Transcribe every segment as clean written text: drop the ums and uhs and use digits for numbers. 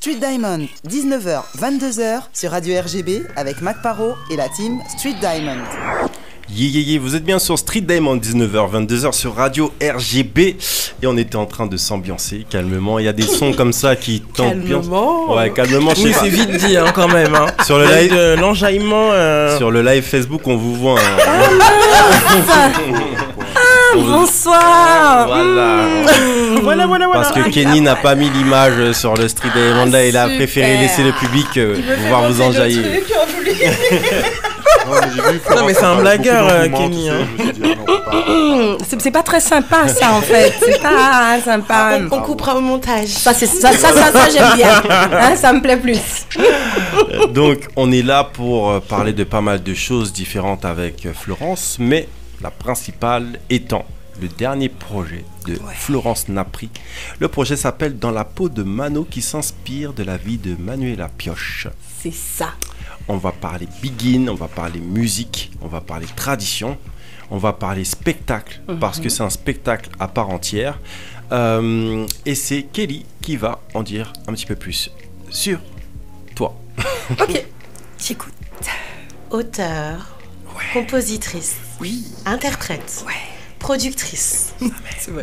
Street Diamond, 19h, 22h sur Radio RGB avec Mac Parot et la team Street Diamond. Vous êtes bien sur Street Diamond, 19h, 22h sur Radio RGB. Et on était en train de s'ambiancer calmement. Il y a des sons comme ça qui t'ambiancent. Calmement. Ouais, calmement. Oui, c'est vite dit quand même. Hein. Sur le live, l'enjaillement. Sur le live Facebook, on vous voit. Bonsoir. Voilà. Parce que Kenny n'a pas mis l'image sur le Street Diamond là. Il a préféré laisser le public pouvoir vous enjailler. Non mais c'est un blagueur, Kenny. C'est pas très sympa ça en fait. C'est pas sympa. On coupera au montage. Ça j'aime bien. Hein, ça me plaît plus. Donc on est là pour parler de pas mal de choses différentes avec Florence, mais la principale étant le dernier projet de Florence Napri. Le projet s'appelle Dans la peau de Mano, qui s'inspire de la vie de Manuela Pioche. C'est ça. On va parler begin, on va parler musique, on va parler tradition, on va parler spectacle, parce que c'est un spectacle à part entière. Et c'est Kelly qui va en dire un petit peu plus sur toi. Ok, j'écoute. Auteur, compositrice, interprète, productrice,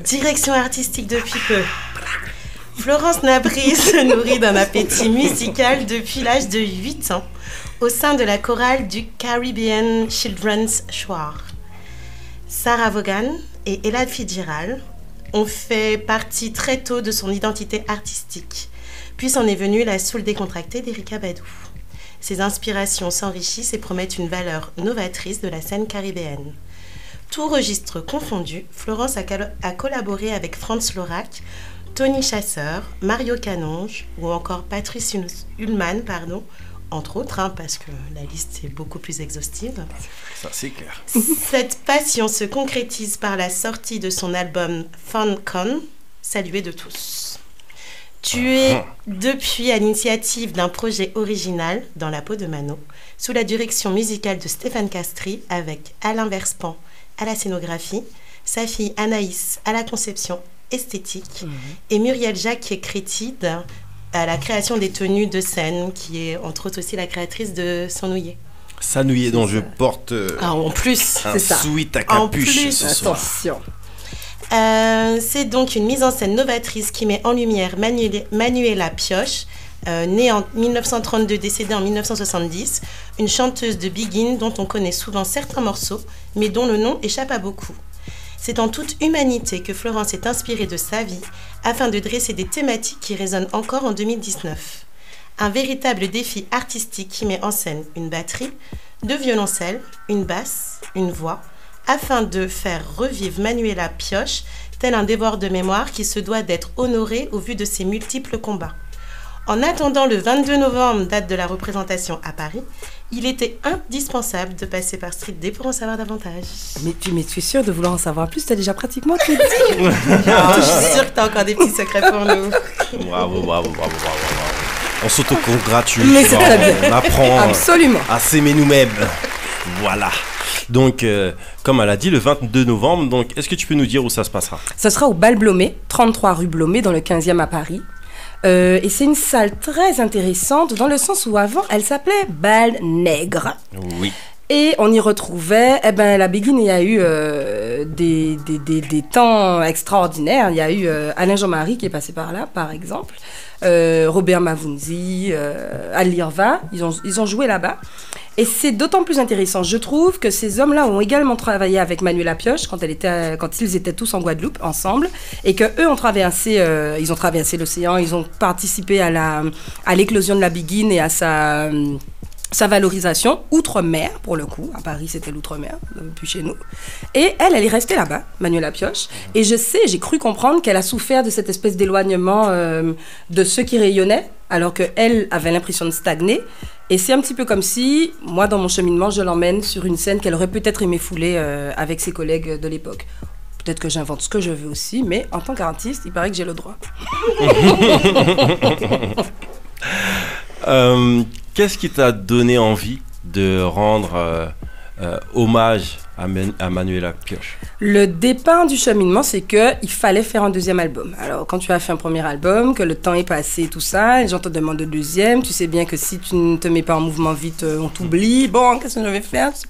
direction artistique depuis peu. Florence Napri se nourrit d'un appétit musical depuis l'âge de 8 ans au sein de la chorale du Caribbean Children's Choir. Sarah Vaughan et Ella Fitzgerald ont fait partie très tôt de son identité artistique, puis s'en est venue la soul décontractée d'Erykah Badu. Ses inspirations s'enrichissent et promettent une valeur novatrice de la scène caribéenne. Tout registre confondu, Florence a collaboré avec Franz Lorach, Tony Chasseur, Mario Canonge ou encore Patrice Ullmann, entre autres, parce que la liste est beaucoup plus exhaustive. Ça, c'est clair. Cette passion se concrétise par la sortie de son album Fun Con, salué de tous. Tu es depuis à l'initiative d'un projet original, Dans la peau de Mano, sous la direction musicale de Stéphane Castry, avec Alain Verspan à la scénographie, sa fille Anaïs à la conception esthétique et Muriel Jacques-Crétide à la création des tenues de scène, qui est entre autres aussi la créatrice de Sanouillé. Sanouillé, dont je porte en plus, un sweat à capuche ce soir. Attention. C'est donc une mise en scène novatrice qui met en lumière Manuela Pioche, née en 1932, décédée en 1970, une chanteuse de begin dont on connaît souvent certains morceaux, mais dont le nom échappe à beaucoup. C'est en toute humanité que Florence est inspirée de sa vie afin de dresser des thématiques qui résonnent encore en 2019. Un véritable défi artistique qui met en scène une batterie, deux violoncelles, une basse, une voix, afin de faire revivre Manuela Pioche, tel un dévore de mémoire qui se doit d'être honoré au vu de ses multiples combats. En attendant le 22 novembre, date de la représentation à Paris, il était indispensable de passer par Street D pour en savoir davantage. Mais tu es sûre de vouloir en savoir plus? Tu as déjà pratiquement tout dit. Je suis sûre que tu as encore des petits secrets pour nous. Bravo. On s'autocongratule. Mais c'est très bien. On apprend absolument à s'aimer nous-mêmes. Voilà. Donc, comme elle a dit, le 22 novembre, donc, est-ce que tu peux nous dire où ça se passera? Ça sera au Bal Blomet, 33 rue Blomet, dans le 15e à Paris. Et c'est une salle très intéressante dans le sens où avant, elle s'appelait Bal Nègre. Oui. Et on y retrouvait, la Begin, il y a eu des temps extraordinaires. Il y a eu Alain Jean-Marie qui est passé par là, par exemple. Robert Mavunzi, Ali Irva, ils ont joué là-bas. Et c'est d'autant plus intéressant, je trouve, que ces hommes-là ont également travaillé avec Manuela Pioche quand ils étaient tous en Guadeloupe ensemble, et que eux ont traversé l'océan, ils ont participé à l'éclosion de la Begin et à sa valorisation outre-mer, pour le coup. À Paris, c'était l'outre-mer, depuis chez nous. Et elle est restée là-bas, Manuela Pioche. Et j'ai cru comprendre qu'elle a souffert de cette espèce d'éloignement de ceux qui rayonnaient, alors qu'elle avait l'impression de stagner. Et c'est un petit peu comme si, moi, dans mon cheminement, je l'emmène sur une scène qu'elle aurait peut-être aimé fouler avec ses collègues de l'époque. Peut-être que j'invente ce que je veux aussi, mais en tant qu'artiste, il paraît que j'ai le droit. Qu'est-ce qui t'a donné envie de rendre hommage à Manuela Pioche? Le départ du cheminement, c'est qu'il fallait faire un deuxième album. Alors, quand tu as fait un premier album, que le temps est passé, tout ça, les gens te demandent le deuxième, tu sais bien que si tu ne te mets pas en mouvement vite, on t'oublie. Bon, qu'est-ce que je vais faire? Je sais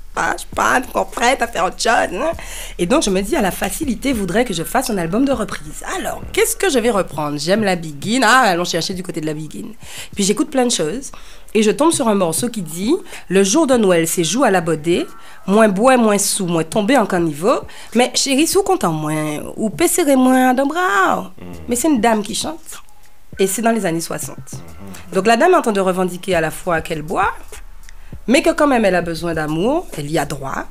pas, tu es prête à faire autre chose. Hein? Et donc, je me dis, à la facilité voudrait que je fasse un album de reprise. Alors, qu'est-ce que je vais reprendre? J'aime la Biguine. Ah, allons chercher du côté de la Biguine. Puis j'écoute plein de choses. Et je tombe sur un morceau qui dit « Le jour de Noël, c'est joue à la bodée, moins bois, moins sous, moins tombé en caniveau, mais chérie, sous content moins, ou pesserez moins d'un bras. » Mais c'est une dame qui chante. Et c'est dans les années 60. Donc la dame est en train de revendiquer à la fois qu'elle boit, mais que quand même elle a besoin d'amour, elle y a droit,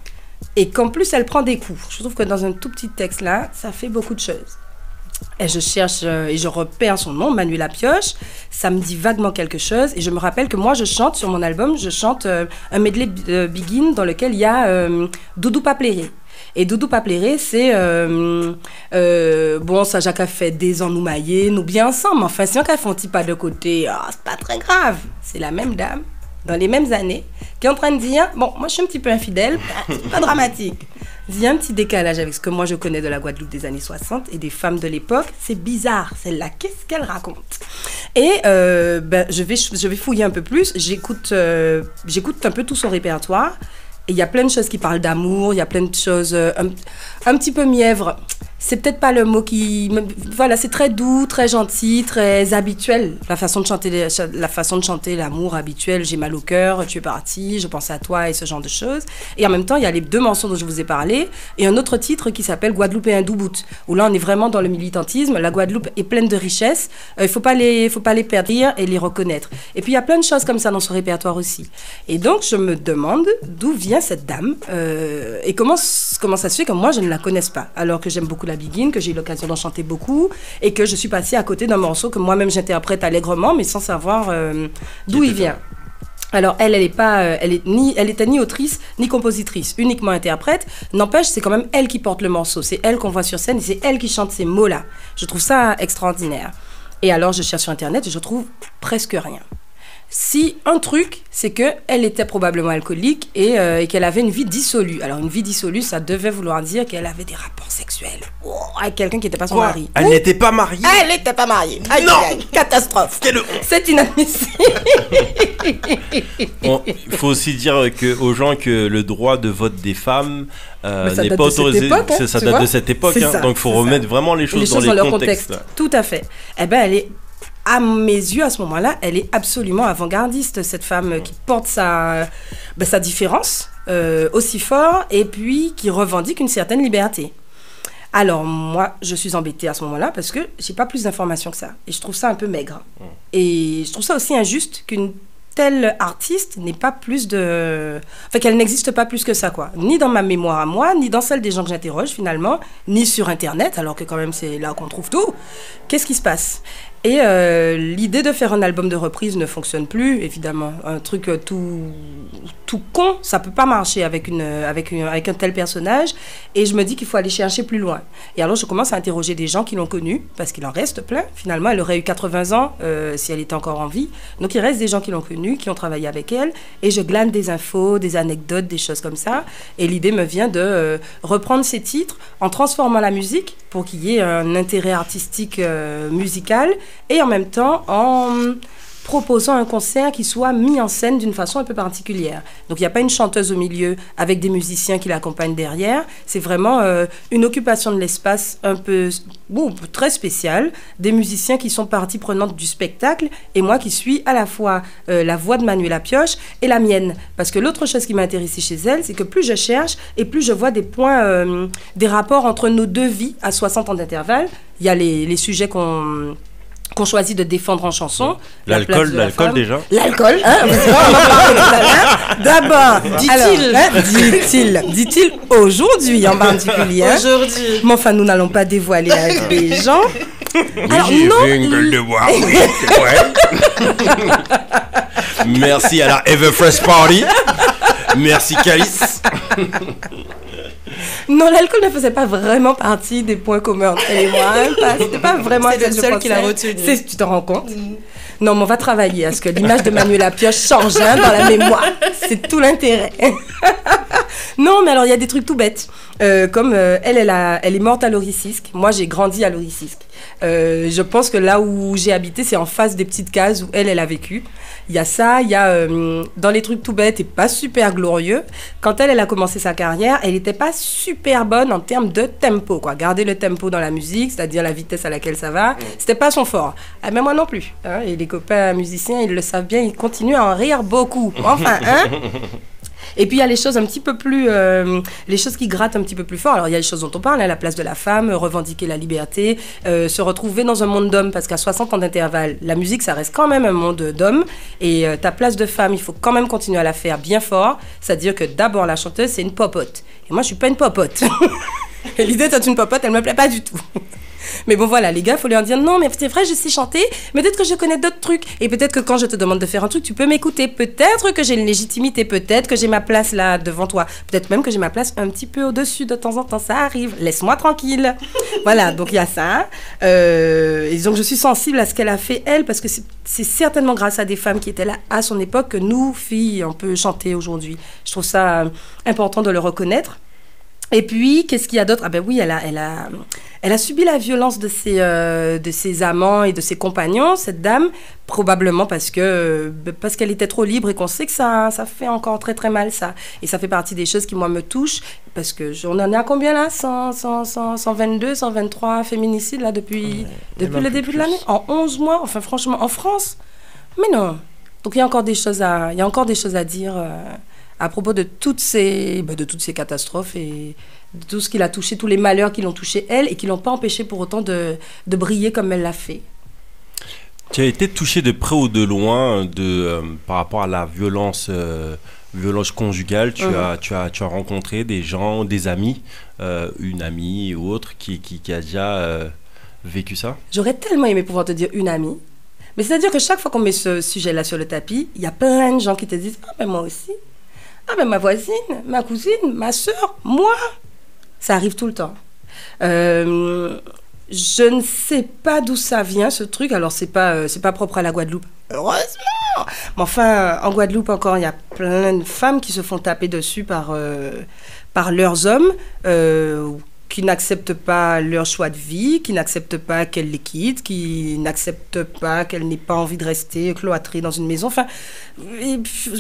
et qu'en plus elle prend des coups. Je trouve que dans un tout petit texte là, ça fait beaucoup de choses. Et je cherche et je repère son nom, Manuela Pioche. Ça me dit vaguement quelque chose. Et je me rappelle que moi, je chante sur mon album, je chante un medley Biguine dans lequel il y a Doudou Papléré. Et Doudou Papléré, c'est... bon, ça, Jacques a fait des ans nous mailler, nous bien ensemble. Enfin, si on a fait un petit pas de côté, c'est pas très grave. C'est la même dame, dans les mêmes années, qui est en train de dire, bon, moi, je suis un petit peu infidèle, c'est pas dramatique. Il y a un petit décalage avec ce que moi je connais de la Guadeloupe des années 60 et des femmes de l'époque. C'est bizarre, celle-là. Qu'est-ce qu'elle raconte? Et je vais fouiller un peu plus. J'écoute un peu tout son répertoire. Et il y a plein de choses qui parlent d'amour. Il y a plein de choses un petit peu mièvres. C'est peut-être pas le mot qui... Voilà, c'est très doux, très gentil, très habituel. La façon de chanter l'amour habituel. J'ai mal au cœur, tu es parti, je pense à toi et ce genre de choses. Et en même temps, il y a les deux morceaux dont je vous ai parlé et un autre titre qui s'appelle Guadeloupe et un doubout, où là, on est vraiment dans le militantisme. La Guadeloupe est pleine de richesses. Il faut pas les perdre et les reconnaître. Et puis, il y a plein de choses comme ça dans son répertoire aussi. Et donc, je me demande d'où vient cette dame et comment ça se fait que moi, je ne la connaisse pas, alors que j'aime beaucoup la Biguine, que j'ai eu l'occasion d'en chanter beaucoup et que je suis passée à côté d'un morceau que moi-même j'interprète allègrement mais sans savoir d'où il vient. Alors elle était ni autrice ni compositrice, uniquement interprète. N'empêche, c'est quand même elle qui porte le morceau, c'est elle qu'on voit sur scène et c'est elle qui chante ces mots-là. Je trouve ça extraordinaire. Et alors je cherche sur internet et je trouve presque rien. Si un truc, c'est qu'elle était probablement alcoolique et qu'elle avait une vie dissolue. Alors une vie dissolue, ça devait vouloir dire qu'elle avait des rapports sexuels avec quelqu'un qui n'était pas son mari. Elle n'était pas mariée? Elle n'était pas mariée. Aïe, non, aïe, catastrophe. C'est inadmissible. Il faut aussi dire aux gens que le droit de vote des femmes n'est pas autorisé. Ça date de cette époque. Donc il faut remettre vraiment les choses dans leur contexte. Tout à fait. Eh bien, elle est... À mes yeux, à ce moment-là, elle est absolument avant-gardiste, cette femme qui porte sa différence aussi fort et puis qui revendique une certaine liberté. Alors moi, je suis embêtée à ce moment-là parce que j'ai pas plus d'informations que ça. Et je trouve ça un peu maigre. Et je trouve ça aussi injuste qu'une telle artiste n'ait pas plus de... Enfin, qu'elle n'existe pas plus que ça, quoi. Ni dans ma mémoire à moi, ni dans celle des gens que j'interroge, finalement, ni sur Internet, alors que quand même, c'est là qu'on trouve tout. Qu'est-ce qui se passe ? Et l'idée de faire un album de reprise ne fonctionne plus, évidemment. Un truc tout con, ça peut pas marcher avec un tel personnage. Et je me dis qu'il faut aller chercher plus loin. Et alors, je commence à interroger des gens qui l'ont connue, parce qu'il en reste plein. Finalement, elle aurait eu 80 ans si elle était encore en vie. Donc, il reste des gens qui l'ont connue, qui ont travaillé avec elle. Et je glane des infos, des anecdotes, des choses comme ça. Et l'idée me vient de reprendre ces titres en transformant la musique pour qu'il y ait un intérêt artistique musical et en même temps en proposant un concert qui soit mis en scène d'une façon un peu particulière. Donc il n'y a pas une chanteuse au milieu avec des musiciens qui l'accompagnent derrière, c'est vraiment une occupation de l'espace un peu très spéciale, des musiciens qui sont partie prenante du spectacle et moi qui suis à la fois la voix de Manuela Pioche et la mienne. Parce que l'autre chose qui m'a intéressée chez elle, c'est que plus je cherche et plus je vois des points, des rapports entre nos deux vies à 60 ans d'intervalle. Il y a les sujets qu'on choisit de défendre en chanson. L'alcool déjà. L'alcool, hein, d'abord, dit-il aujourd'hui en particulier. Aujourd'hui. Mais enfin, nous n'allons pas dévoiler la vie des gens. Alors, j'ai fait une gueule de bois. Oui, c'est vrai. Merci à la Everfresh Party. Merci Calice. Non, l'alcool ne faisait pas vraiment partie des points communs entre elle et moi. C'était pas vraiment... C'est le seul qui l'a retenu. Tu te rends compte? Non, mais on va travailler à ce que l'image de Manuela Pioche change dans la mémoire. C'est tout l'intérêt. Non, mais alors, il y a des trucs tout bêtes. Comme elle est morte à Loricisque. Moi, j'ai grandi à Loricisque. Je pense que là où j'ai habité, c'est en face des petites cases où elle a vécu. Il y a ça, il y a dans les trucs tout bêtes et pas super glorieux. Quand elle a commencé sa carrière, elle n'était pas super bonne en termes de tempo, quoi. Garder le tempo dans la musique, c'est-à-dire la vitesse à laquelle ça va, c'était pas son fort. Ah, mais moi non plus. Hein, et les copains musiciens, ils le savent bien, ils continuent à en rire beaucoup. Enfin, hein. Et puis il y a les choses un petit peu plus, les choses qui grattent un petit peu plus fort. Alors il y a les choses dont on parle, hein, la place de la femme, revendiquer la liberté, se retrouver dans un monde d'hommes, parce qu'à 60 ans d'intervalle, la musique ça reste quand même un monde d'hommes, et ta place de femme, il faut quand même continuer à la faire bien fort, c'est-à-dire que d'abord la chanteuse c'est une popote, et moi je suis pas une popote. Et l'idée d'être une popote, elle me plaît pas du tout. Mais bon voilà, les gars, il faut leur dire non, mais c'est vrai, je sais chanter, mais peut-être que je connais d'autres trucs. Et peut-être que quand je te demande de faire un truc, tu peux m'écouter. Peut-être que j'ai une légitimité, peut-être que j'ai ma place là devant toi. Peut-être même que j'ai ma place un petit peu au-dessus de temps en temps, ça arrive. Laisse-moi tranquille. Voilà, donc il y a ça. Et donc je suis sensible à ce qu'elle a fait, elle, parce que c'est certainement grâce à des femmes qui étaient là à son époque que nous, filles, on peut chanter aujourd'hui. Je trouve ça important de le reconnaître. Et puis, qu'est-ce qu'il y a d'autre? Ah ben oui, elle a subi la violence de ses amants et de ses compagnons, cette dame, probablement parce qu'elle était trop libre et qu'on sait que ça fait encore très très mal, ça. Et ça fait partie des choses qui, moi, me touchent, parce que on en est à combien, là? 122, 123 féminicides, là, depuis le début de l'année? En 11 mois, enfin, franchement, en France? Mais non. Donc, il y a encore des choses à dire... à propos de toutes ces catastrophes et de tout ce qui l'a touché, tous les malheurs qui l'ont touché elle et qui ne l'ont pas empêché pour autant de briller comme elle l'a fait. Tu as été touchée de près ou de loin par rapport à la violence conjugale. Tu as rencontré des gens, des amis, une amie ou autre qui a déjà vécu ça? J'aurais tellement aimé pouvoir te dire une amie. Mais c'est-à-dire que chaque fois qu'on met ce sujet-là sur le tapis, il y a plein de gens qui te disent « Ah, ben moi aussi ». Ah ben ma voisine, ma cousine, ma soeur, moi. Ça arrive tout le temps. Je ne sais pas d'où ça vient, ce truc. Alors, c'est pas propre à la Guadeloupe. Heureusement. Mais enfin, en Guadeloupe encore, il y a plein de femmes qui se font taper dessus par leurs hommes, qui n'acceptent pas leur choix de vie, qui n'acceptent pas qu'elle les quitte, qui n'acceptent pas qu'elle n'ait pas envie de rester cloîtrée dans une maison. Enfin,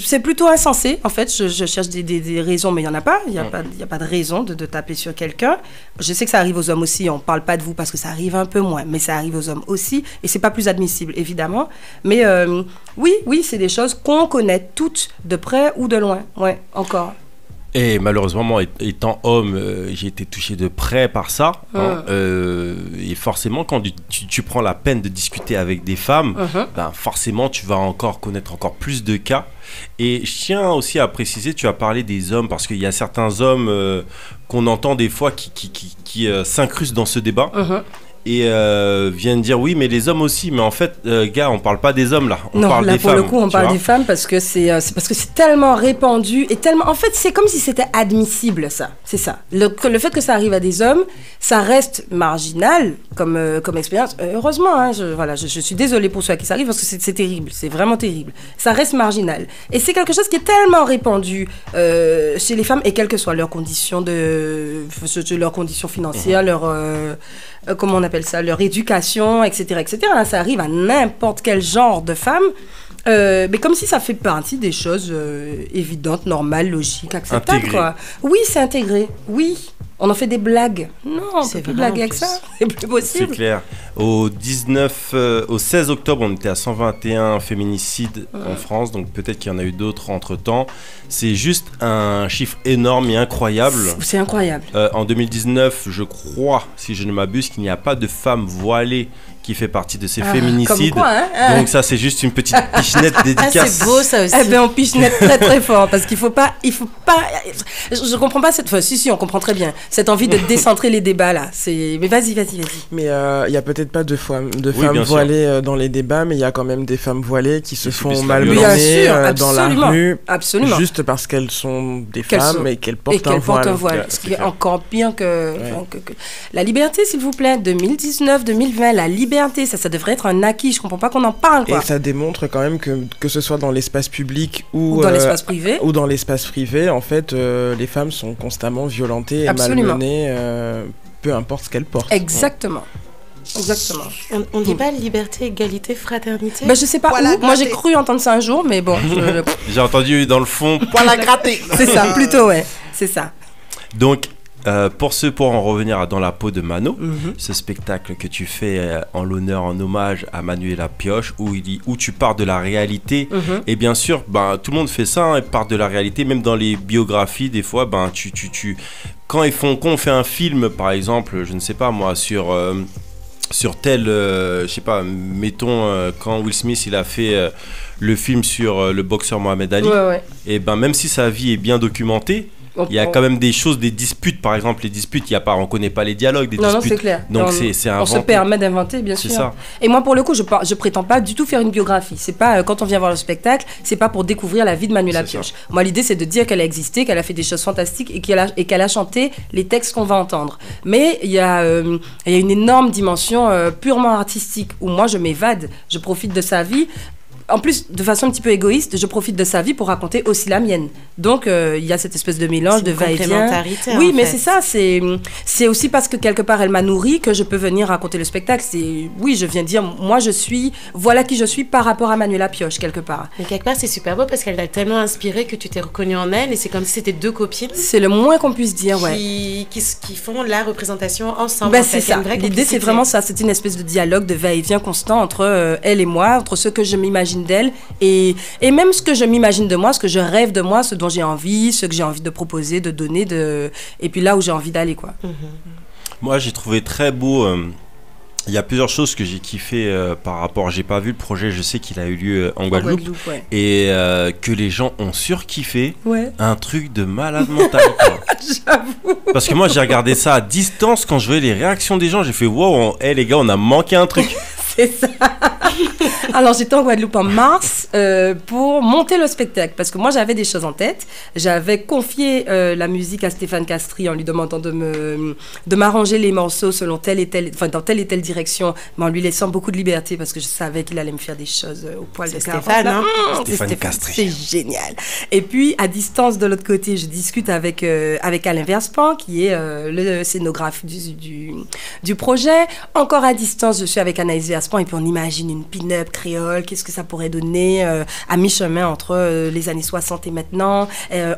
c'est plutôt insensé, en fait. Je cherche des raisons, mais il n'y en a pas. Il n'y a pas de raison de taper sur quelqu'un. Je sais que ça arrive aux hommes aussi. On ne parle pas de vous parce que ça arrive un peu moins, mais ça arrive aux hommes aussi. Et ce n'est pas plus admissible, évidemment. Mais oui, c'est des choses qu'on connaît toutes, de près ou de loin. Ouais, encore. Et malheureusement, moi, étant homme, j'ai été touché de près par ça. Hein, et forcément, quand tu prends la peine de discuter avec des femmes, ben forcément, tu vas encore connaître encore plus de cas. Et je tiens aussi à préciser, tu as parlé des hommes, parce qu'il y a certains hommes qu'on entend des fois qui s'incrustent dans ce débat. Et viennent dire oui, mais les hommes aussi. Mais en fait, gars, on parle pas des hommes là. On parle des femmes. Non, pour le coup, on parle des femmes parce que c'est tellement répandu et tellement. En fait, c'est comme si c'était admissible, ça. C'est ça. Le fait que ça arrive à des hommes, ça reste marginal comme expérience. Heureusement, hein, je suis désolée pour ceux à qui ça arrive parce que c'est terrible. C'est vraiment terrible. Ça reste marginal. Et c'est quelque chose qui est tellement répandu chez les femmes et quelles que soient leurs conditions financières, comment on appelle ça, leur éducation, etc., etc. Ça arrive à n'importe quel genre de femme, mais comme si ça fait partie des choses évidentes, normales, logiques, acceptables, quoi. Oui, c'est intégré, oui. On en fait des blagues. Non, on ne peut plus blaguer avec ça. C'est plus possible. C'est clair. Au 16 octobre, on était à 121 féminicides en France, donc peut-être qu'il y en a eu d'autres entre-temps. C'est juste un chiffre énorme et incroyable. C'est incroyable. En 2019, je crois, si je ne m'abuse, qu'il n'y a pas de femmes voilées qui fait partie de ces féminicides. Comme quoi, hein. Donc ça, c'est juste une petite pichenette dédicace. C'est beau ça aussi. Eh ben on pichenette très très fort parce qu'il faut pas. Je comprends pas cette fois. Si, on comprend très bien cette envie de décentrer les débats là. Mais vas-y. Mais il y a peut-être pas de femmes bien voilées dans les débats, mais il y a quand même des femmes voilées qui se font malmener dans la rue, juste parce qu'elles sont des femmes et qu'elles portent un voile. Ce qui est encore pire que la liberté, s'il vous plaît. 2019, 2020, la liberté, ça devrait être un acquis. Je comprends pas qu'on en parle, quoi. Et ça démontre quand même que ce soit dans l'espace public ou dans l'espace privé. Ou dans l'espace privé, en fait, les femmes sont constamment violentées et malmenées, peu importe ce qu'elles portent. Exactement. On dit pas liberté, égalité, fraternité. Je sais pas où. Moi j'ai cru entendre ça un jour, mais bon. J'ai entendu dans le fond, poil à gratter. C'est ça, plutôt, ouais. C'est ça. Donc, pour en revenir dans la peau de Mano, ce spectacle que tu fais en l'honneur, en hommage à Manuela Pioche, où tu pars de la réalité. Et bien sûr, tout le monde fait ça, hein, part de la réalité. Même dans les biographies, des fois, quand on fait un film, par exemple, je ne sais pas moi, sur tel, je sais pas, mettons quand Will Smith il a fait le film sur le boxeur Mohamed Ali, et même si sa vie est bien documentée, il y a quand même des choses, des disputes, par exemple les disputes, on connaît pas les dialogues des disputes. Non, c'est clair. Donc c'est on se permet d'inventer, bien sûr. C'est ça. Et moi pour le coup, je prétends pas du tout faire une biographie. C'est pas quand on vient voir le spectacle, c'est pas pour découvrir la vie de Manuela Pioche. Moi l'idée c'est de dire qu'elle a existé, qu'elle a fait des choses fantastiques et qu'elle a chanté les textes qu'on va entendre. Mais il y a une énorme dimension purement artistique où moi je m'évade, je profite de sa vie. En plus, de façon un petit peu égoïste, je profite de sa vie pour raconter aussi la mienne. Donc, il y a cette espèce de mélange, de va-et-vient. Oui, mais c'est ça. C'est aussi parce que quelque part, elle m'a nourri que je peux venir raconter le spectacle. Oui, je viens dire, voilà qui je suis par rapport à Manuela Pioche, quelque part. Mais quelque part, c'est super beau parce qu'elle t'a tellement inspiré que tu t'es reconnue en elle et c'est comme si c'était deux copines. C'est le moins qu'on puisse dire, qui font la représentation ensemble. C'est ça. L'idée, c'est vraiment ça. C'est une espèce de dialogue, de va-et-vient constant entre elle et moi, entre ce que je m'imagine d'elle et même ce que je m'imagine de moi, ce que je rêve de moi, ce dont j'ai envie, ce que j'ai envie de proposer, de donner, et puis là où j'ai envie d'aller, quoi. Moi, j'ai trouvé très beau. Il y a plusieurs choses que j'ai kiffé par rapport. J'ai pas vu le projet, je sais qu'il a eu lieu en Guadeloupe. Et que les gens ont surkiffé. Un truc de malade mental. J'avoue. Parce que moi, j'ai regardé ça à distance quand je voyais les réactions des gens. J'ai fait wow, les gars, on a manqué un truc. C'est ça. Alors, j'étais en Guadeloupe en mars pour monter le spectacle parce que moi, j'avais des choses en tête. J'avais confié la musique à Stéphane Castry en lui demandant de m'arranger les morceaux selon dans telle et telle direction, mais en lui laissant beaucoup de liberté parce que je savais qu'il allait me faire des choses au poil de carotte. Stéphane Castry. C'est génial. Et puis, à distance, de l'autre côté, je discute avec Alain Verspan, qui est le scénographe du projet. Encore à distance, je suis avec Anaïs Verspan et puis on imagine une pin-up créole, qu'est-ce que ça pourrait donner à mi-chemin entre les années 60 et maintenant,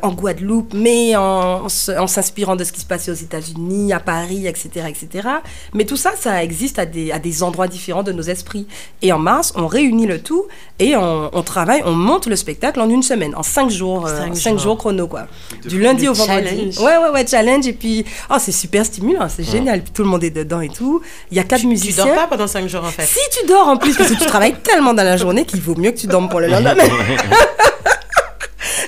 en Guadeloupe, mais en s'inspirant de ce qui se passait aux États-Unis, à Paris, etc., etc. Mais tout ça, ça existe à des endroits différents de nos esprits. Et en mars, on réunit le tout et on travaille, on monte le spectacle en une semaine, en 5 jours, 5 jours chrono, quoi. Du lundi au vendredi. Ouais, challenge. Et puis, c'est super stimulant, c'est génial. Puis tout le monde est dedans et tout. Il y a 4 musiciens. Tu dors pas pendant 5 jours, en fait. Si tu dors en plus, parce que tu travailles tellement dans la journée qu'il vaut mieux que tu dormes pour le lendemain.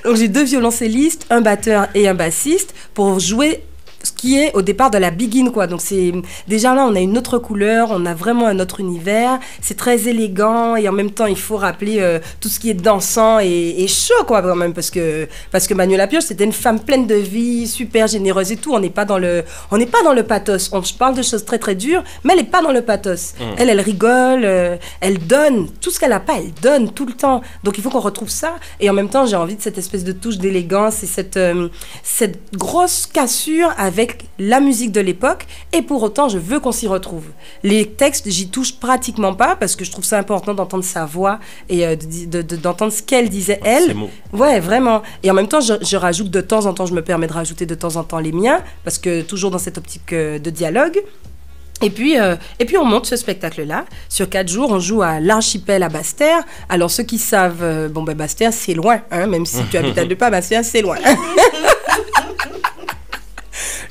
Donc j'ai 2 violoncellistes, un batteur et un bassiste pour jouer ce qui est au départ de la begin, quoi. Donc c'est déjà là on a une autre couleur, on a vraiment un autre univers, c'est très élégant et en même temps il faut rappeler tout ce qui est dansant et chaud, quoi, quand même, parce que Manuela Pioche c'était une femme pleine de vie, super généreuse et tout. On n'est pas dans le pathos. On parle de choses très très dures, mais elle n'est pas dans le pathos. Elle rigole, elle donne tout ce qu'elle n'a pas, elle donne tout le temps. Donc il faut qu'on retrouve ça et en même temps j'ai envie de cette espèce de touche d'élégance et cette grosse cassure avec la musique de l'époque, et pour autant je veux qu'on s'y retrouve. Les textes, j'y touche pratiquement pas parce que je trouve ça important d'entendre sa voix et d'entendre ce qu'elle disait elle. Ces mots. Ouais, vraiment. Et en même temps je rajoute de temps en temps, je me permets de rajouter de temps en temps les miens parce que toujours dans cette optique de dialogue. Et puis on monte ce spectacle-là. Sur 4 jours, on joue à l'Archipel à Basse-Terre. Alors, ceux qui savent, Basse-Terre, c'est loin, hein, même si tu habites à 2 pas, Basse-Terre, c'est loin.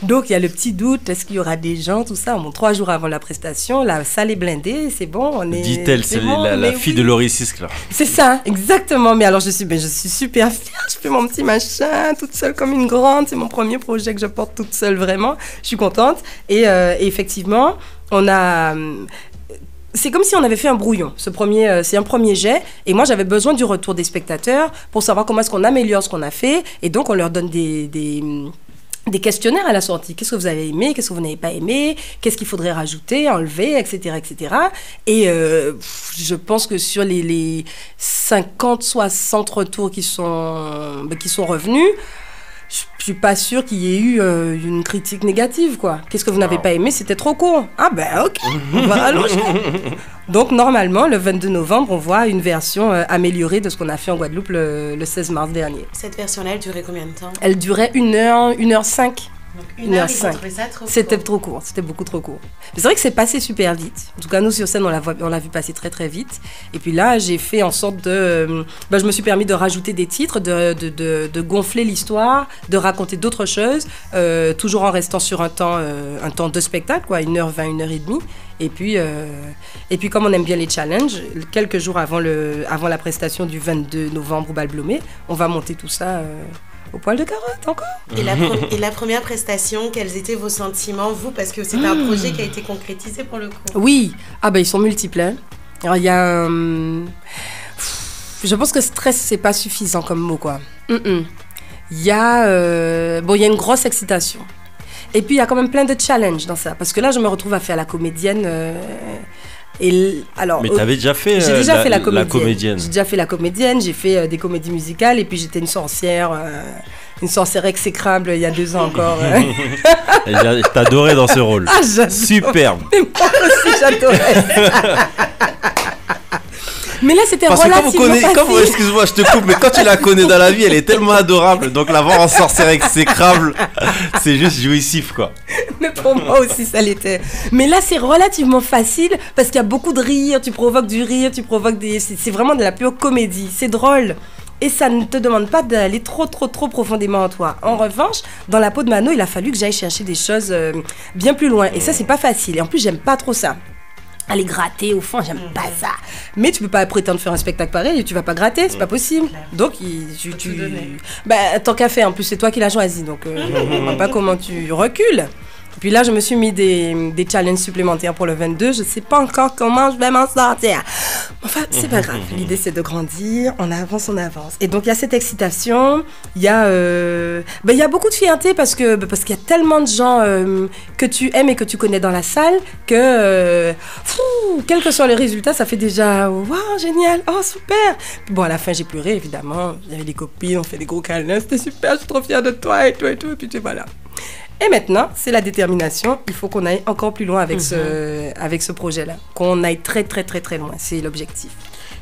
Donc, il y a le petit doute, est-ce qu'il y aura des gens, tout ça. Bon, 3 jours avant la prestation, la salle est blindée, c'est bon. Dit-elle, c'est bon, la fille de Laurie Sisk, là. C'est ça, exactement. Mais alors, je suis super fière. Je fais mon petit machin, toute seule comme une grande. C'est mon premier projet que je porte toute seule, vraiment. Je suis contente. Et effectivement, on a... C'est comme si on avait fait un brouillon. C'est un premier jet. Et moi, j'avais besoin du retour des spectateurs pour savoir comment est-ce qu'on améliore ce qu'on a fait. Et donc, on leur donne des questionnaires à la sortie. Qu'est-ce que vous avez aimé? Qu'est-ce que vous n'avez pas aimé? Qu'est-ce qu'il faudrait rajouter, enlever, etc., etc. Et je pense que sur les 50-60 retours qui sont revenus, je suis pas sûre qu'il y ait eu une critique négative, quoi. Qu'est-ce que vous n'avez pas aimé? C'était trop court. Ah ben ok, on va allonger. Donc normalement, le 22 novembre, on voit une version améliorée de ce qu'on a fait en Guadeloupe le 16 mars dernier. Cette version-là, elle durait combien de temps? Elle durait 1h05. Donc 1h05. C'était trop court, c'était beaucoup trop court. C'est vrai que c'est passé super vite. En tout cas, nous sur scène, on l'a vu passer très très vite. Et puis là, j'ai fait en sorte de... je me suis permis de rajouter des titres, de gonfler l'histoire, de raconter d'autres choses, toujours en restant sur un temps de spectacle, quoi, 1h20, 1h30. Et puis comme on aime bien les challenges, quelques jours avant la prestation du 22 novembre au Bal Blomé, on va monter tout ça... au poil de carotte, encore. Et la première prestation, quels étaient vos sentiments, vous? Parce que c'est un projet qui a été concrétisé pour le coup. Oui, ils sont multiples. Hein. Alors, il y a... je pense que stress, c'est pas suffisant comme mot, quoi. Il y a une grosse excitation. Et puis, il y a quand même plein de challenges dans ça. Parce que là, je me retrouve à faire la comédienne... Mais t'avais déjà fait la comédienne. J'ai déjà fait la comédienne, j'ai fait des comédies musicales et puis j'étais une sorcière exécrable il y a 2 ans encore. T'adorais dans ce rôle. Superbe. Mais moi aussi j'adorais. Mais là, c'était relativement facile. Excuse-moi, je te coupe, mais quand tu la connais dans la vie, elle est tellement adorable. Donc, la voir en sorcière exécrable, c'est juste jouissif, quoi. Mais pour moi aussi, ça l'était. Mais là, c'est relativement facile parce qu'il y a beaucoup de rire. Tu provoques du rire, c'est vraiment de la pure comédie. C'est drôle. Et ça ne te demande pas d'aller trop profondément en toi. En revanche, dans la peau de Mano, il a fallu que j'aille chercher des choses bien plus loin. Et ça, c'est pas facile. Et en plus, j'aime pas trop ça. Aller gratter au fond, j'aime pas ça. Mais tu peux pas prétendre faire un spectacle pareil et tu vas pas gratter, c'est pas possible. Donc tant qu'à faire, en plus c'est toi qui l'as choisi, donc je vois pas comment tu recules. Puis là, je me suis mis des challenges supplémentaires pour le 22. Je sais pas encore comment je vais m'en sortir. Enfin, c'est pas grave. L'idée, c'est de grandir. On avance. Et donc, il y a cette excitation. Il y a beaucoup de fierté parce qu'il y a tellement de gens que tu aimes et que tu connais dans la salle que, quels que soient les résultats, ça fait déjà « Waouh, génial! Oh, super! » Bon, à la fin, j'ai pleuré, évidemment. J'avais des copines, on fait des gros câlins. C'était super, je suis trop fière de toi et tout. Et puis, voilà. Et maintenant, c'est la détermination. Il faut qu'on aille encore plus loin avec ce projet-là. Qu'on aille très, très, très, très loin. C'est l'objectif.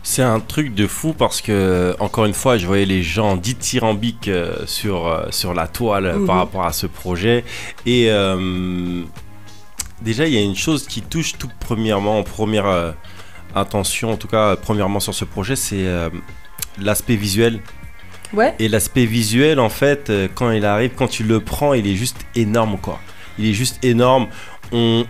C'est un truc de fou parce que, encore une fois, je voyais les gens dithyrambiques sur la toile par rapport à ce projet. Et déjà, il y a une chose qui touche tout premièrement, en première intention, en tout cas, premièrement sur ce projet, c'est l'aspect visuel. Ouais. Et l'aspect visuel, en fait, quand il arrive, quand tu le prends, il est juste énorme, quoi. Il est juste énorme. On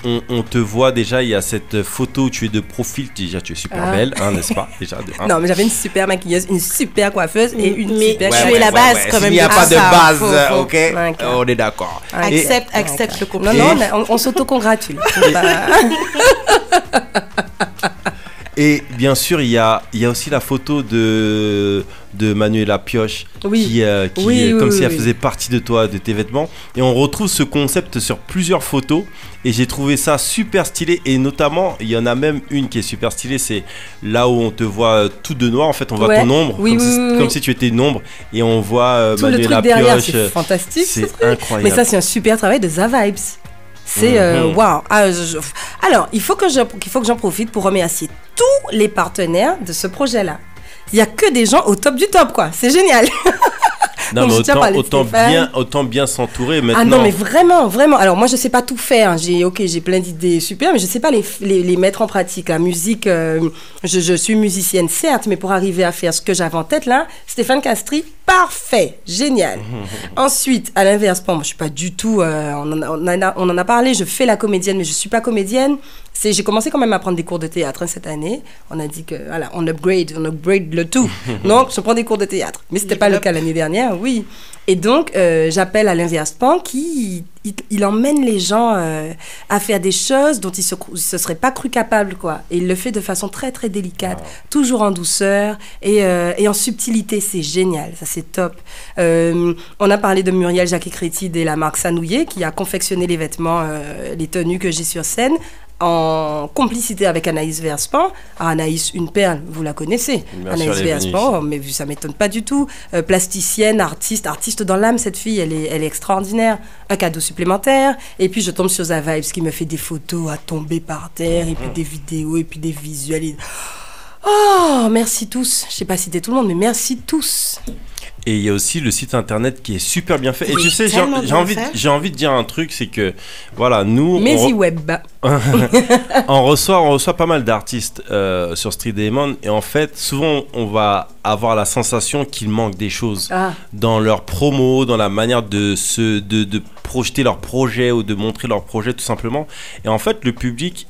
te voit déjà, il y a cette photo où tu es de profil. Déjà, tu es super belle, n'est-ce pas déjà, Non, mais j'avais une super maquilleuse, une super coiffeuse et une super... tu es la base quand même. Il n'y a pas de base, ok. On est d'accord. Accepte le compliment. Non, on s'auto-congratule. Et bien sûr, il y a aussi la photo de Manuela Pioche qui comme si elle faisait partie de toi, de tes vêtements. Et on retrouve ce concept sur plusieurs photos. Et j'ai trouvé ça super stylé. Et notamment, il y en a même une qui est super stylée. C'est là où on te voit tout de noir. En fait, on voit ton ombre. Comme si tu étais une ombre. Et on voit tout le truc derrière, c'est fantastique. C'est incroyable. Mais ça, c'est un super travail de Zavibes. C'est waouh. Alors, il faut que j'en profite pour remercier tous les partenaires de ce projet-là. Il n'y a que des gens au top du top, quoi. C'est génial. Non, mais autant bien s'entourer maintenant. Ah non, mais vraiment. Alors, moi, je sais pas tout faire. J'ai plein d'idées super, mais je sais pas les mettre en pratique. La musique, je suis musicienne, certes, mais pour arriver à faire ce que j'avais en tête, là, Stéphane Castries, parfait, génial. Ensuite, à l'inverse, moi, je suis pas du tout... on en a parlé, je fais la comédienne, mais je suis pas comédienne. J'ai commencé quand même à prendre des cours de théâtre cette année. On a dit que, voilà, on upgrade le tout. Donc, je prends des cours de théâtre. Mais c'était pas le cas l'année dernière, oui. Et donc, j'appelle Alain Verspan qui il emmène les gens à faire des choses dont ils se seraient pas cru capables, quoi. Et il le fait de façon très, très délicate, toujours en douceur et en subtilité. C'est génial, ça c'est top. On a parlé de Muriel Jacquet-Crétide et la marque Sanouillet qui a confectionné les vêtements, les tenues que j'ai sur scène, en complicité avec Anaïs Verspan. Anaïs, une perle, vous la connaissez. Anaïs Verspan, mais ça m'étonne pas du tout. Plasticienne, artiste dans l'âme, cette fille, elle est extraordinaire. Un cadeau supplémentaire. Et puis je tombe sur Zavibes qui me fait des photos à tomber par terre, et puis des vidéos, et puis des visuels. Oh, merci tous. Je sais pas citer tout le monde, mais merci tous. Et il y a aussi le site internet qui est super bien fait. Et tu sais, j'ai envie de dire un truc, c'est que, voilà, nous... Mesiweb. on reçoit pas mal d'artistes sur Street Demon. Et en fait, souvent, on va avoir la sensation qu'il manque des choses dans leur promo, dans la manière de projeter leur projet ou de montrer leur projet, tout simplement. Et en fait, le public,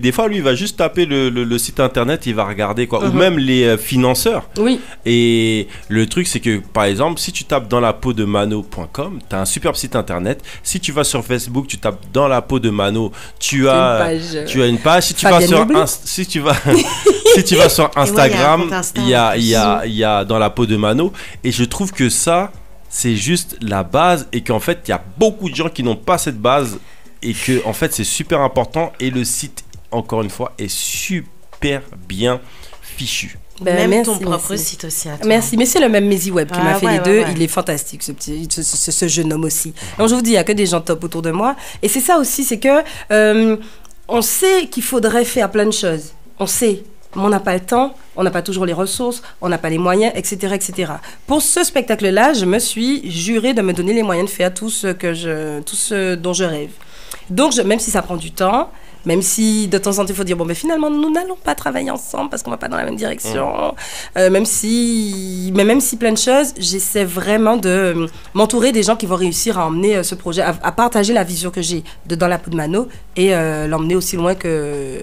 des fois, lui, il va juste taper le site internet, il va regarder, quoi. Ou même les financeurs. Oui. Et le truc, c'est que, par exemple, si tu tapes dans la peau de Mano.com, tu as un superbe site internet. Si tu vas sur Facebook, tu tapes dans la peau de Mano, tu as une page. Si tu vas sur Instagram, il y a dans la peau de Mano. Et je trouve que ça, c'est juste la base. Et qu'en fait, il y a beaucoup de gens qui n'ont pas cette base. Et que en fait c'est super important et le site encore une fois est super bien fichu. Même ton propre site aussi. Merci, mais c'est le même Mesiweb qui m'a fait les deux. Il est fantastique ce jeune homme aussi. Donc je vous dis, il y a que des gens top autour de moi. Et c'est ça aussi, c'est que on sait qu'il faudrait faire plein de choses. On sait. Mais on n'a pas le temps, on n'a pas toujours les ressources, on n'a pas les moyens, etc., etc. Pour ce spectacle-là, je me suis jurée de me donner les moyens de faire tout ce dont je rêve. Donc, même si ça prend du temps, même si de temps en temps il faut dire, bon, mais finalement, nous n'allons pas travailler ensemble parce qu'on ne va pas dans la même direction, même si plein de choses, j'essaie vraiment de m'entourer des gens qui vont réussir à emmener ce projet, à partager la vision que j'ai dans la peau de Mano et l'emmener aussi loin que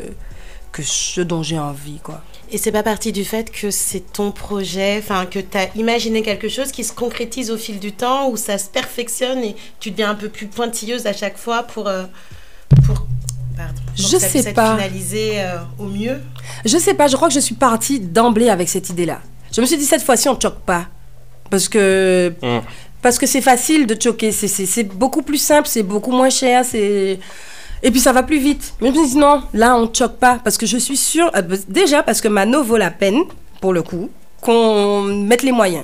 ce dont j'ai envie, quoi. Et c'est pas parti du fait que c'est ton projet, que tu as imaginé quelque chose qui se concrétise au fil du temps, où ça se perfectionne et tu deviens un peu plus pointilleuse à chaque fois pour je sais pas. Finaliser au mieux. Je sais pas, je crois que je suis partie d'emblée avec cette idée-là. Je me suis dit, cette fois-ci, on ne choque pas. Parce que c'est facile de choquer, c'est beaucoup plus simple, c'est beaucoup moins cher, et puis ça va plus vite. Mais je me dis non, là on ne choque pas. Parce que je suis sûre, déjà parce que Mano vaut la peine, pour le coup, qu'on mette les moyens.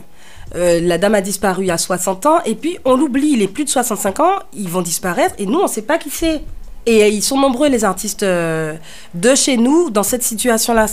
La dame a disparu à 60 ans, et puis on l'oublie, les plus de 65 ans, ils vont disparaître, et nous on ne sait pas qui c'est. Et ils sont nombreux les artistes de chez nous dans cette situation-là.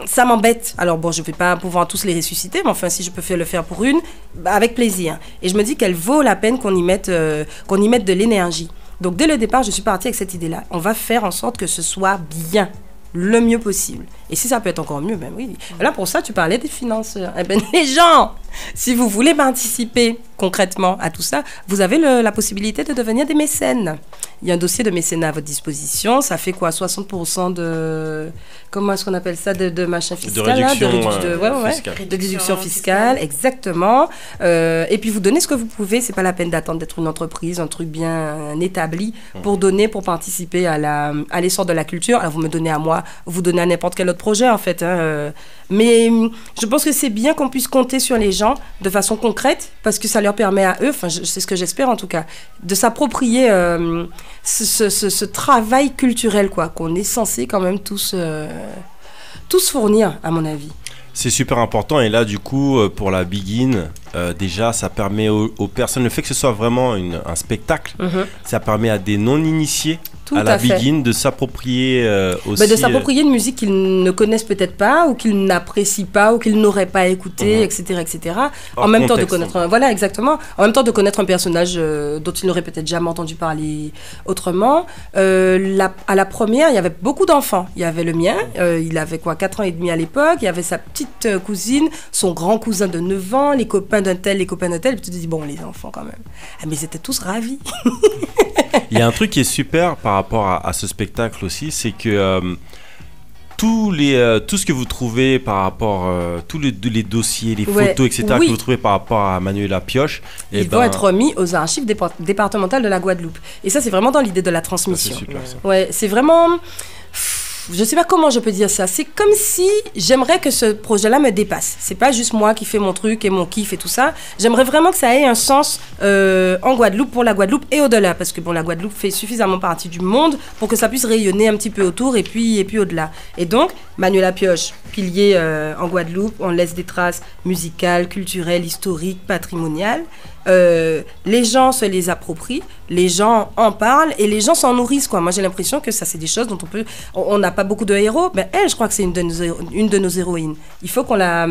Ça m'embête. Alors bon, je ne vais pas pouvoir tous les ressusciter, mais enfin si je peux le faire pour une, avec plaisir. Et je me dis qu'elle vaut la peine qu'on y mette de l'énergie. Donc, dès le départ, je suis partie avec cette idée-là. On va faire en sorte que ce soit bien, le mieux possible. Et si ça peut être encore mieux, ben oui. Là, pour ça, tu parlais des financeurs. Eh ben, les gens, si vous voulez participer concrètement à tout ça, vous avez la possibilité de devenir des mécènes. Il y a un dossier de mécénat à votre disposition. Ça fait quoi, 60% de... Comment est-ce qu'on appelle ça, de machin fiscal, de déduction fiscale, exactement. Et puis vous donnez ce que vous pouvez. C'est pas la peine d'attendre d'être une entreprise, un truc bien établi pour participer à l'essor de la culture. Alors vous me donnez à moi, vous donnez à n'importe quel autre projet en fait. Mais je pense que c'est bien qu'on puisse compter sur les gens de façon concrète parce que ça leur permet à eux, c'est ce que j'espère en tout cas, de s'approprier ce travail culturel quoi, qu'on est censé quand même tous fournir à mon avis. C'est super important et là du coup pour la Begin déjà ça permet aux personnes, le fait que ce soit vraiment un spectacle, ça permet à des non-initiés à la Begin de s'approprier aussi... de s'approprier une musique qu'ils ne connaissent peut-être pas, ou qu'ils n'apprécient pas, ou qu'ils n'auraient pas écouté, etc. En même temps de connaître... Voilà, exactement. En même temps de connaître un personnage dont ils n'auraient peut-être jamais entendu parler autrement. À la première, il y avait beaucoup d'enfants. Il y avait le mien, il avait 4 ans et demi à l'époque, il y avait sa petite cousine, son grand cousin de 9 ans, les copains d'un tel, et puis tu te dis, bon, les enfants quand même. Mais ils étaient tous ravis. Il y a un truc qui est super par rapport à ce spectacle aussi, c'est que tout ce que vous trouvez par rapport, tous les dossiers, les photos, etc., que vous trouvez par rapport à Manuela Pioche, ils vont être remis aux archives départementales de la Guadeloupe. Et ça, c'est vraiment dans l'idée de la transmission. Ça, c'est super, ça. Ouais, c'est vraiment... Je sais pas comment je peux dire ça. C'est comme si j'aimerais que ce projet-là me dépasse. C'est pas juste moi qui fais mon truc et mon kiff et tout ça. J'aimerais vraiment que ça ait un sens en Guadeloupe, pour la Guadeloupe et au-delà. Parce que la Guadeloupe fait suffisamment partie du monde pour que ça puisse rayonner un petit peu autour et puis au-delà. Et donc, Manuela Pioche, pilier en Guadeloupe, on laisse des traces musicales, culturelles, historiques, patrimoniales. Les gens se les approprient, les gens en parlent et les gens s'en nourrissent, quoi. Moi, j'ai l'impression que ça, c'est des choses dont on n'a pas beaucoup de héros, mais elle, je crois que c'est une de nos héroïnes. Il faut qu'on la...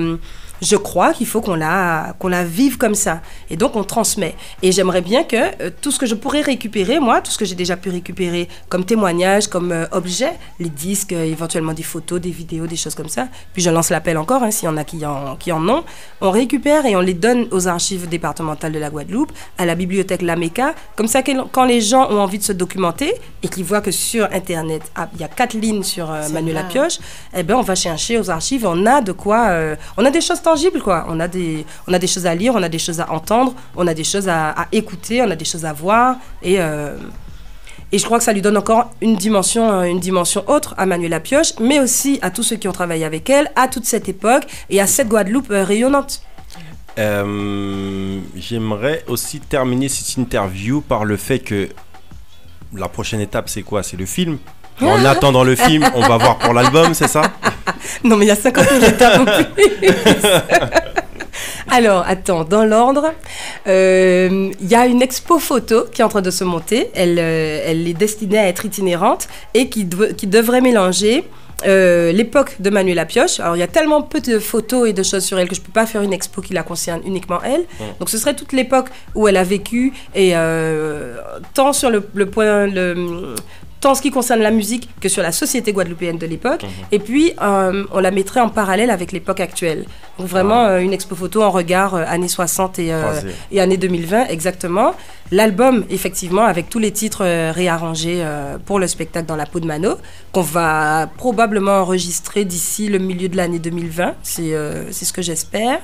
Je crois qu'il faut qu'on la vive comme ça. Et donc, on transmet. Et j'aimerais bien que tout ce que je pourrais récupérer, moi, tout ce que j'ai déjà pu récupérer comme témoignage, comme objet, les disques, éventuellement des photos, des vidéos, des choses comme ça. Puis je lance l'appel encore, s'il y en a qui en ont. On récupère et on les donne aux archives départementales de la Guadeloupe, à la bibliothèque Lameka. Comme ça, quand les gens ont envie de se documenter et qu'ils voient que sur Internet, il y a 4 lignes sur Manuela Pioche, on va chercher aux archives. On a de quoi... on a des choses tangible, quoi. On a des choses à lire, on a des choses à entendre, on a des choses à écouter, on a des choses à voir et je crois que ça lui donne encore une dimension autre à Manuela Pioche, mais aussi à tous ceux qui ont travaillé avec elle, à toute cette époque et à cette Guadeloupe rayonnante. J'aimerais aussi terminer cette interview par le fait que la prochaine étape, c'est quoi? C'est le film. En attendant le film, on va voir pour l'album, c'est ça? Non, mais il y a 50 000 étapes en plus. Alors, attends, dans l'ordre, il y a une expo photo qui est en train de se monter. Elle est destinée à être itinérante et qui devrait mélanger l'époque de Manuela Pioche. Alors, il y a tellement peu de photos et de choses sur elle que je ne peux pas faire une expo qui la concerne uniquement elle. Donc, ce serait toute l'époque où elle a vécu et tant sur tant en ce qui concerne la musique que sur la société guadeloupéenne de l'époque. Et puis, on la mettrait en parallèle avec l'époque actuelle. Donc, vraiment, une expo photo en regard années 60 et années 2020, exactement. L'album, effectivement, avec tous les titres réarrangés pour le spectacle Dans la peau de Mano, qu'on va probablement enregistrer d'ici le milieu de l'année 2020. C'est ce que j'espère.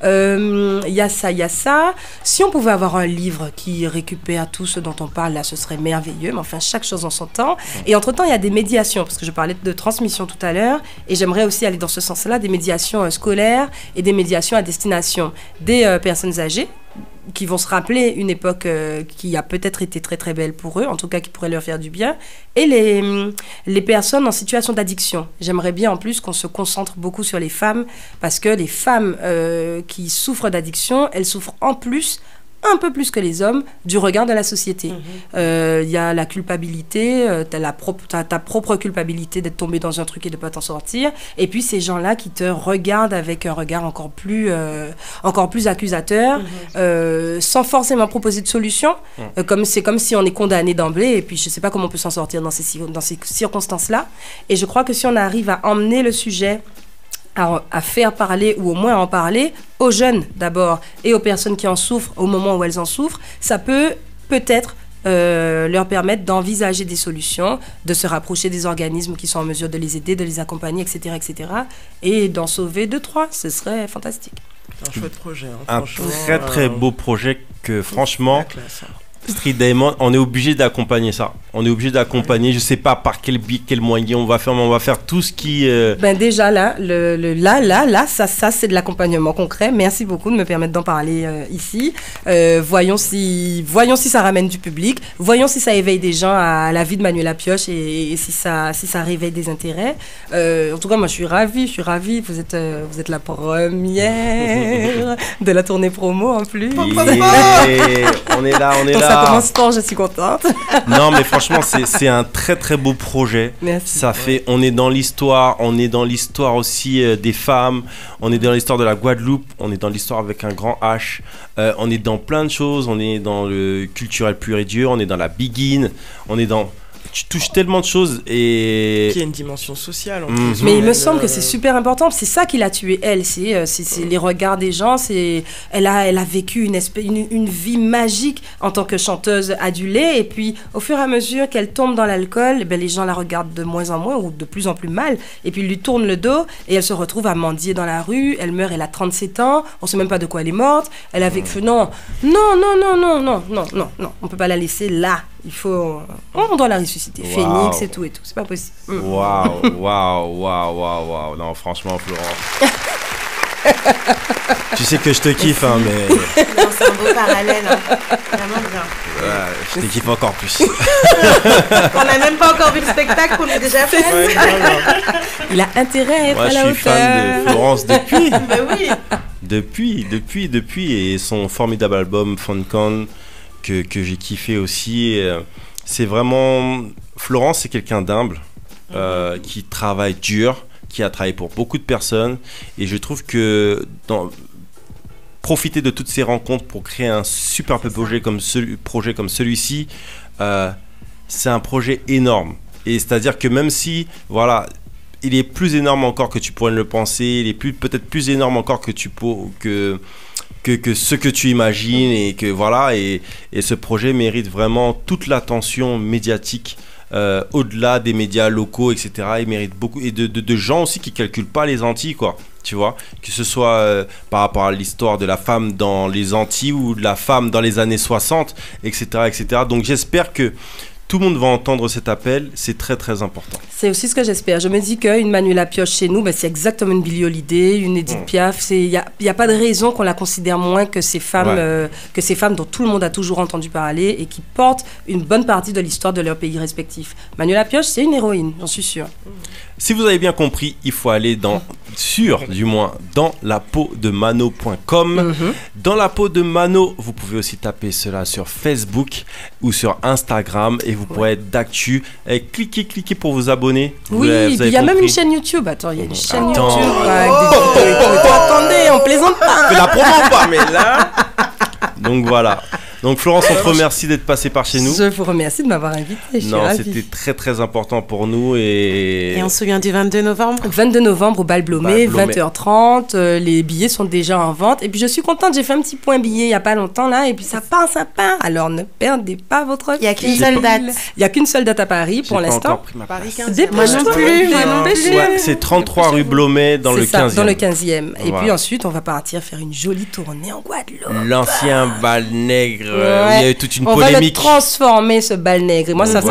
Il y a ça. Si on pouvait avoir un livre qui récupère tout ce dont on parle là, ce serait merveilleux, mais enfin chaque chose en son temps. Et entre-temps, il y a des médiations, parce que je parlais de transmission tout à l'heure, et j'aimerais aussi aller dans ce sens-là, des médiations scolaires et des médiations à destination des personnes âgées qui vont se rappeler une époque qui a peut-être été très très belle pour eux, en tout cas qui pourrait leur faire du bien, et les personnes en situation d'addiction. J'aimerais bien en plus qu'on se concentre beaucoup sur les femmes, parce que les femmes qui souffrent d'addiction, elles souffrent en plus, un peu plus que les hommes, du regard de la société. Y a la culpabilité, t'as ta propre culpabilité d'être tombé dans un truc et de ne pas t'en sortir, et puis ces gens-là qui te regardent avec un regard encore plus accusateur, sans forcément proposer de solution, c'est comme si on est condamné d'emblée, et puis je ne sais pas comment on peut s'en sortir dans ces circonstances-là. Et je crois que si on arrive à emmener le sujet à faire parler, ou au moins à en parler, aux jeunes d'abord, et aux personnes qui en souffrent au moment où elles en souffrent, ça peut-être leur permettre d'envisager des solutions, de se rapprocher des organismes qui sont en mesure de les aider, de les accompagner, etc., et d'en sauver 2-3, ce serait fantastique. Un chouette projet. Un très très beau projet que franchement... Street Diamond, on est obligé d'accompagner ça. On est obligé d'accompagner, je sais pas par quel moyen on va faire tout ce qui... déjà là, ça c'est de l'accompagnement concret. Merci beaucoup de me permettre d'en parler ici. Voyons si ça ramène du public. Voyons si ça éveille des gens à la vie de Manuela Pioche et si ça réveille des intérêts. En tout cas, moi je suis ravie. Vous êtes la première de la tournée promo en plus. On est là. Ça commence fort, je suis contente. Non, mais franchement, franchement, c'est un très très beau projet. Merci. Ça fait, on est dans l'histoire aussi des femmes, on est dans l'histoire de la Guadeloupe, on est dans l'histoire avec un grand H, on est dans plein de choses, on est dans le culturel pur et dur, on est dans la Begin, on est dans... Tu touches tellement de choses et... Qui a une dimension sociale en plus. Mais il me semble que c'est super important. C'est ça qui l'a tuée, elle. C'est les regards des gens. Elle a vécu une vie magique en tant que chanteuse adulée. Et puis, au fur et à mesure qu'elle tombe dans l'alcool, les gens la regardent de moins en moins ou de plus en plus mal. Et puis, ils lui tournent le dos et elle se retrouve à mendier dans la rue. Elle meurt, elle a 37 ans. On ne sait même pas de quoi elle est morte. Elle a vécu... Non. On peut pas la laisser là. On doit la ressusciter. Wow. Phénix et tout. C'est pas possible. Waouh. Non, franchement, Florence. Tu sais que je te kiffe, hein, mais... Non, c'est un beau parallèle. Vraiment bien. Ouais, je te kiffe encore plus. On n'a même pas encore vu le spectacle qu'on a déjà fait. Ouais, il a intérêt à être à la hauteur. Moi, je suis fan de Florence depuis. Mais oui. Depuis. Et son formidable album, Funcon, que j'ai kiffé aussi. C'est vraiment... Florence, c'est quelqu'un d'humble, qui travaille dur, qui a travaillé pour beaucoup de personnes. Et je trouve que profiter de toutes ces rencontres pour créer un super projet comme celui-ci, c'est un projet énorme. Et c'est-à-dire que même si, voilà, il est plus énorme encore que tu pourrais le penser, il est peut-être plus énorme encore que ce que tu imagines, et que voilà, et ce projet mérite vraiment toute l'attention médiatique, au-delà des médias locaux, etc. Il mérite beaucoup, et de gens aussi qui calculent pas les Antilles, quoi, tu vois, que ce soit par rapport à l'histoire de la femme dans les Antilles ou de la femme dans les années 60, etc. Donc j'espère que tout le monde va entendre cet appel, c'est très très important. C'est aussi ce que j'espère. Je me dis qu'une Manuela Pioche chez nous, c'est exactement une Billie Holiday, une Edith Piaf. Il n'y a pas de raison qu'on la considère moins que ces femmes, dont tout le monde a toujours entendu parler et qui portent une bonne partie de l'histoire de leur pays respectif. Manuela Pioche, c'est une héroïne, j'en suis sûre. Si vous avez bien compris, il faut aller dans lapeaudemano.com. Dans la peau de Mano, vous pouvez aussi taper cela sur Facebook ou sur Instagram et vous pourrez être d'actu. Cliquez pour vous abonner. Oui, il y a même une chaîne YouTube. Attends, il y a une chaîne YouTube avec des vidéos et tout. Attendez, on plaisante pas. Je la promets pas, mais là... Donc voilà. Donc Florence, on te remercie d'être passée par chez nous. Je vous remercie de m'avoir invité. C'était très très important pour nous. Et on se souvient du 22 novembre 22 novembre au Bal Blomé, 20h30. Les billets sont déjà en vente. Et puis je suis contente, j'ai fait un petit point billet il n'y a pas longtemps là. Et puis ça part. Alors ne perdez pas votre... Il n'y a qu'une seule date. Il n'y a qu'une seule date à Paris pour l'instant. Paris 15e. Dépêche-toi. Moi non plus. C'est 33 rue Blomet dans le 15e. Dans le 15e. Et puis ensuite, on va partir faire une jolie tournée en Guadeloupe. L'ancien Bal Nègre. Il y a eu toute une polémique. On va le transformer, ce Bal Nègre. Et moi, ça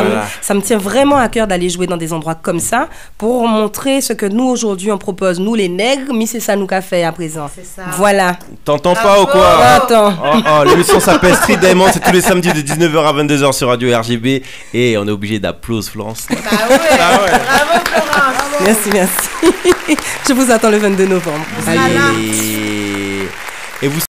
me tient vraiment à cœur d'aller jouer dans des endroits comme ça pour montrer ce que nous, aujourd'hui, on propose. Nous, les nègres, mais c'est ça nous qu'a fait à présent. C'est ça. Voilà. T'entends pas ou quoi? Attends. L'émission s'appelle Street Diamond. C'est tous les samedis de 19h à 22h sur Radio RGB. Et on est obligé d'applaudir Florence. Bah ouais. Bravo, Florence. Merci. Je vous attends le 22 novembre. Allez. Et vous